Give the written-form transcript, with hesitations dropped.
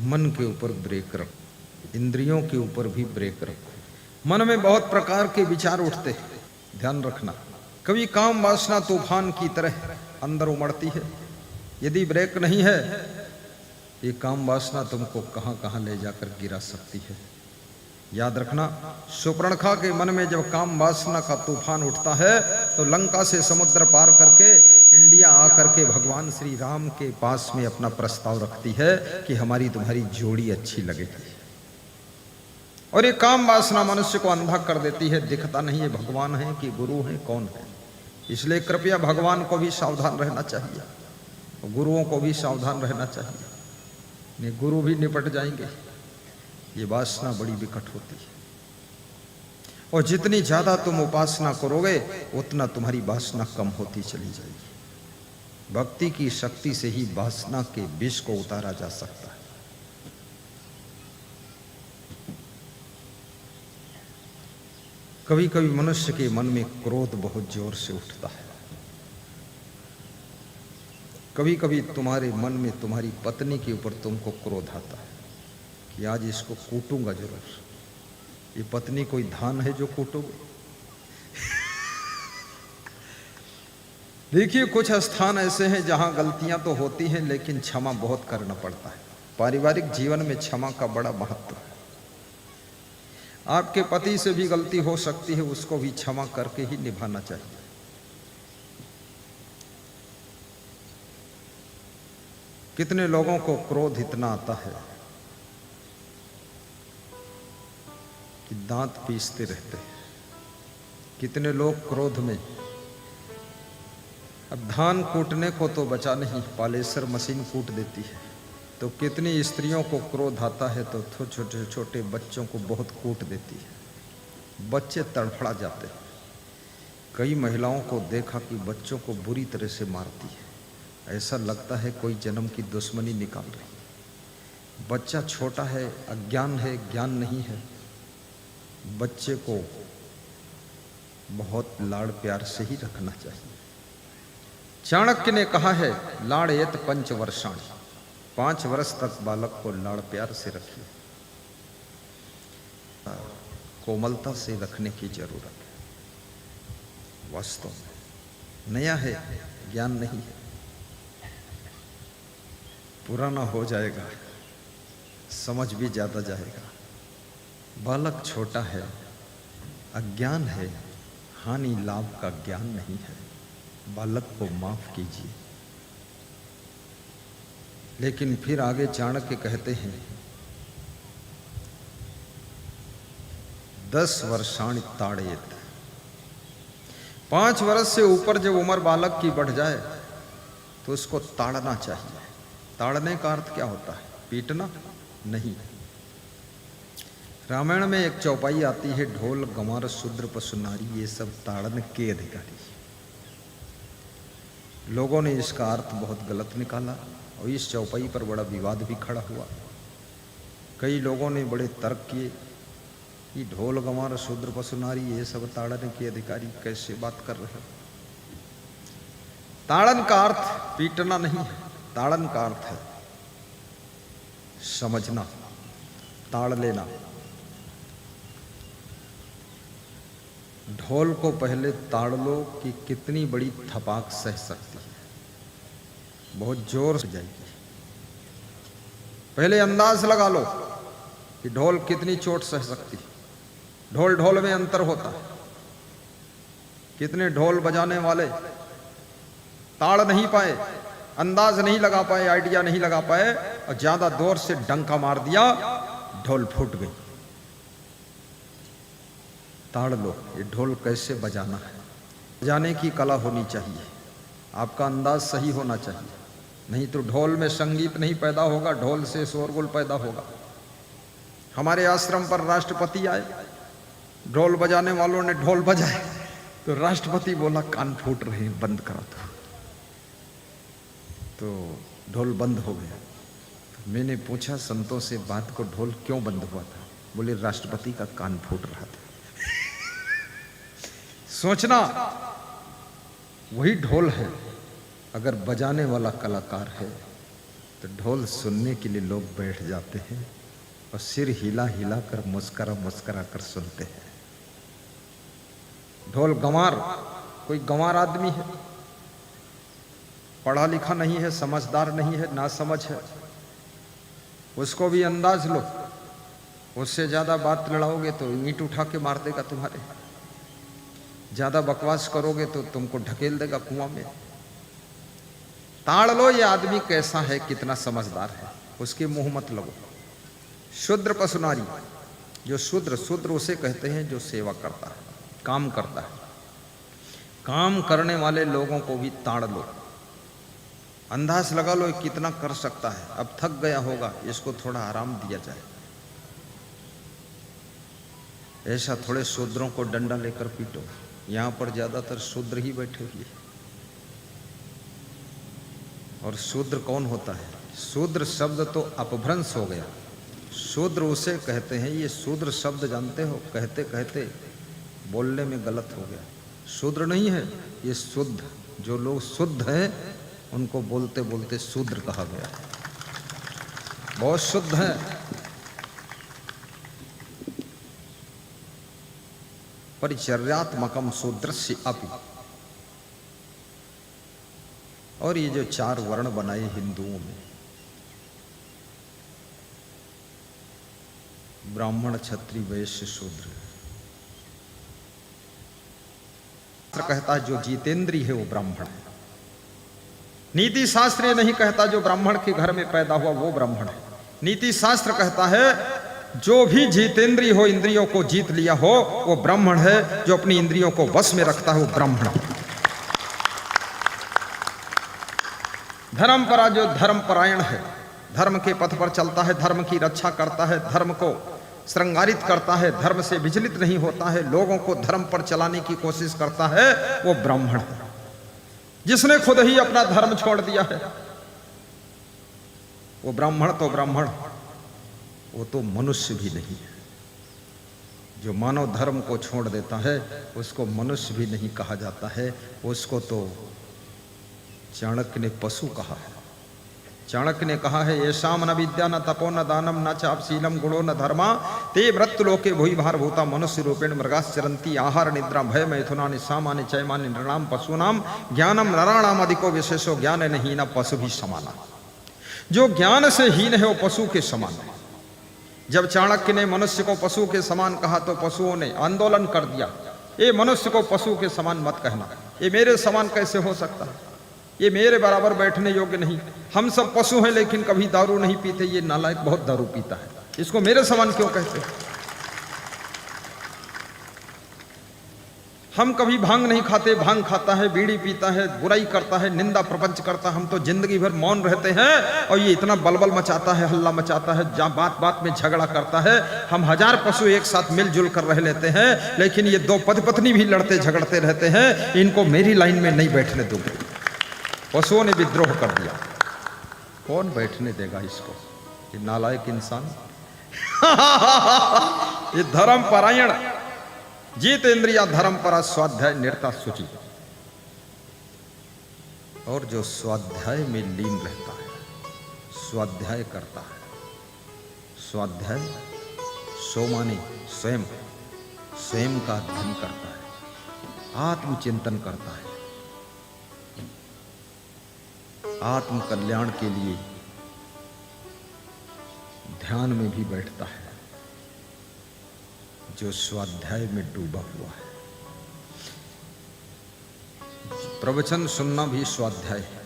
मन के ऊपर ब्रेक रखो, इंद्रियों के ऊपर भी ब्रेक रखो। मन में बहुत प्रकार के विचार उठते हैं, ध्यान रखना। कभी काम वासना तूफान की तरह अंदर उमड़ती है, यदि ब्रेक नहीं है ये काम वासना तुमको कहां कहां ले जाकर गिरा सकती है। याद रखना, सुपर्णखा के मन में जब काम वासना का तूफान उठता है तो लंका से समुद्र पार करके इंडिया आकर के भगवान श्री राम के पास में अपना प्रस्ताव रखती है कि हमारी तुम्हारी जोड़ी अच्छी लगेगी। और ये काम वासना मनुष्य को अंधा कर देती है, दिखता नहीं है भगवान है कि गुरु है, कौन है। इसलिए कृपया भगवान को भी सावधान रहना चाहिए, गुरुओं को भी सावधान रहना चाहिए, नहीं गुरु भी निपट जाएंगे। ये वासना बड़ी विकट होती है, और जितनी ज्यादा तुम उपासना करोगे उतना तुम्हारी वासना कम होती चली जाएगी। भक्ति की शक्ति से ही वासना के विष को उतारा जा सकता है। कभी कभी मनुष्य के मन में क्रोध बहुत जोर से उठता है। कभी कभी तुम्हारे मन में तुम्हारी पत्नी के ऊपर तुमको क्रोध आता है कि आज इसको कूटूंगा जरूर। ये पत्नी कोई धान है जो कूटोगे? देखिए, कुछ स्थान ऐसे हैं जहां गलतियां तो होती हैं लेकिन क्षमा बहुत करना पड़ता है। पारिवारिक जीवन में क्षमा का बड़ा महत्व है। आपके पति से भी गलती हो सकती है, उसको भी क्षमा करके ही निभाना चाहिए। कितने लोगों को क्रोध इतना आता है कि दांत पीसते रहते हैं। कितने लोग क्रोध में, अब धान कूटने को तो बचा नहीं, पालेसर मशीन कूट देती है। तो कितनी स्त्रियों को क्रोध आता है तो छोटे छोटे बच्चों को बहुत कूट देती है, बच्चे तड़फड़ा जाते हैं। कई महिलाओं को देखा कि बच्चों को बुरी तरह से मारती है, ऐसा लगता है कोई जन्म की दुश्मनी निकाल रही। बच्चा छोटा है, अज्ञान है, ज्ञान नहीं है। बच्चे को बहुत लाड़ प्यार से ही रखना चाहिए। चाणक्य ने कहा है, लाड़यत 5 वर्षाणि, 5 वर्ष तक बालक को लाड़ प्यार से रखिए। कोमलता से रखने की जरूरत है। वास्तव में नया है, ज्ञान नहीं है, पुराना हो जाएगा, समझ भी ज्यादा जाएगा। बालक छोटा है, अज्ञान है, हानि लाभ का ज्ञान नहीं है। बालक को माफ कीजिए। लेकिन फिर आगे चाणक्य कहते हैं, 10 वर्षाणि ताड़येत, 5 वर्ष से ऊपर जब उम्र बालक की बढ़ जाए तो उसको ताड़ना चाहिए। ताड़ने का अर्थ क्या होता है? पीटना नहीं। रामायण में एक चौपाई आती है, ढोल गंवार शूद्र पशु नारी ये सब ताड़न के अधिकारी। लोगों ने इसका अर्थ बहुत गलत निकाला और इस चौपाई पर बड़ा विवाद भी खड़ा हुआ। कई लोगों ने बड़े तर्क किए कि ढोल गंवार शूद्र पशु नारी ये सब ताड़न के अधिकारी, कैसे बात कर रहे हैं? ताड़न का अर्थ पीटना नहीं है, ताड़न का अर्थ है समझना, ताड़ लेना। ढोल को पहले ताड़ लो कि कितनी बड़ी थपाक सह सकती है, बहुत जोर से जाएगी। पहले अंदाज लगा लो कि ढोल कितनी चोट सह सकती है। ढोल ढोल में अंतर होता है। कितने ढोल बजाने वाले ताड़ नहीं पाए, अंदाज नहीं लगा पाए, आइडिया नहीं लगा पाए और ज्यादा जोर से डंका मार दिया, ढोल फूट गई। ताड़ लो, ये ढोल कैसे बजाना है। बजाने की कला होनी चाहिए, आपका अंदाज सही होना चाहिए, नहीं तो ढोल में संगीत नहीं पैदा होगा, ढोल से शोरगुल पैदा होगा। हमारे आश्रम पर राष्ट्रपति आए, ढोल बजाने वालों ने ढोल बजाए तो राष्ट्रपति बोला कान फूट रहे हैं, बंद करा दो। तो ढोल बंद हो गया। तो मैंने पूछा संतों से, बात को ढोल क्यों बंद हुआ था? बोले राष्ट्रपति का कान फूट रहा था। सोचना, वही ढोल है, अगर बजाने वाला कलाकार है तो ढोल सुनने के लिए लोग बैठ जाते हैं और सिर हिला हिला कर मुस्करा मुस्करा कर सुनते हैं। ढोल गंवार, कोई गंवार आदमी है, पढ़ा लिखा नहीं है, समझदार नहीं है, ना समझ है, उसको भी अंदाज लो, उससे ज्यादा बात लड़ाओगे तो ईंट उठा के मार देगा तुम्हारे, ज्यादा बकवास करोगे तो तुमको ढकेल देगा कुआं में। ताड़ लो ये आदमी कैसा है, कितना समझदार है, उसके मुंह मत लगो। शूद्र पशु नारी, जो शूद्र, शूद्र उसे कहते हैं जो सेवा करता है, काम करता है। काम करने वाले लोगों को भी ताड़ लो, अंदाज लगा लो कितना कर सकता है, अब थक गया होगा, इसको थोड़ा आराम दिया जाए। ऐसा थोड़े शूद्रों को डंडा लेकर पीटो। यहां पर ज्यादातर शूद्र ही बैठे हुए। और शूद्र कौन होता है? शूद्र शब्द तो अपभ्रंश हो गया। शूद्र उसे कहते हैं, ये शूद्र शब्द जानते हो, कहते कहते बोलने में गलत हो गया। शूद्र नहीं है ये, शुद्ध। जो लोग शुद्ध हैं उनको बोलते बोलते शूद्र कहा गया है। बहुत शुद्ध है। परिचर्यात्मकम शूद्रस्य अपि। और ये जो 4 वर्ण बनाए हिंदुओं में, ब्राह्मण, क्षत्रिय, वैश्य, शूद्र, कहता है जो जितेंद्रिय है वो ब्राह्मण है। नीति शास्त्र ये नहीं कहता जो ब्राह्मण के घर में पैदा हुआ वो ब्राह्मण है। नीति शास्त्र कहता है जो भी जितेंद्रिय हो, इंद्रियों को जीत लिया हो, वो ब्राह्मण है। जो अपनी इंद्रियों को वश में रखता है वो ब्राह्मण है। धर्मपरा, जो धर्मपरायण है, धर्म के पथ पर चलता है, धर्म की रक्षा करता है, धर्म को श्रृंगारित करता है, धर्म से विचलित नहीं होता है, लोगों को धर्म पर चलाने की कोशिश करता है, वो ब्राह्मण है। जिसने खुद ही अपना धर्म छोड़ दिया है वो ब्राह्मण तो ब्राह्मण, वो तो मनुष्य भी नहीं है। जो मानव धर्म को छोड़ देता है उसको मनुष्य भी नहीं कहा जाता है, उसको तो चाणक्य ने पशु कहा है। चाणक्य ने कहा है, येषाम न विद्या न तपो न दानम न चापशीलम गुणो न धर्मा ते मृत्युलोके भूय भार भूता मनुष्य रूपेण मृगाश्चरन्ति आहार निद्रा भय मैथुनानि सामानि चैमानि नृणाम पशूनाम ज्ञानम नराणाम अधिको विशेषो ज्ञान नहीं न पशु भी समाना। जो ज्ञान से हीन है वो पशु के समान है। जब चाणक्य ने मनुष्य को पशु के समान कहा तो पशुओं ने आंदोलन कर दिया, ये मनुष्य को पशु के समान मत कहना, ये मेरे समान कैसे हो सकता है, ये मेरे बराबर बैठने योग्य नहीं। हम सब पशु हैं लेकिन कभी दारू नहीं पीते, ये नालायक बहुत दारू पीता है, इसको मेरे समान क्यों कहते? हम कभी भांग नहीं खाते, भांग खाता है, बीड़ी पीता है, बुराई करता है, निंदा प्रपंच करता है, हम तो जिंदगी भर मौन रहते हैं और ये इतना बलबल मचाता है, हल्ला मचाता है, जहाँ बात बात में झगड़ा करता है। हम 1000 पशु एक साथ मिलजुल कर रह लेते हैं, लेकिन ये 2 पति पत्नी भी लड़ते झगड़ते रहते हैं, इनको मेरी लाइन में नहीं बैठने दूंगे। पशुओं ने विद्रोह कर दिया, कौन बैठने देगा इसको, ये नालायक इंसान। ये धर्मपरायण, जितेंद्रिया धर्मपरा, स्वाध्याय निरता शुचि। और जो स्वाध्याय में लीन रहता है, स्वाध्याय करता है, स्वाध्याय सो माने स्वयं, स्वयं का अध्ययन करता है, आत्मचिंतन करता है, आत्म कल्याण के लिए ध्यान में भी बैठता है, जो स्वाध्याय में डूबा हुआ है। प्रवचन सुनना भी स्वाध्याय है।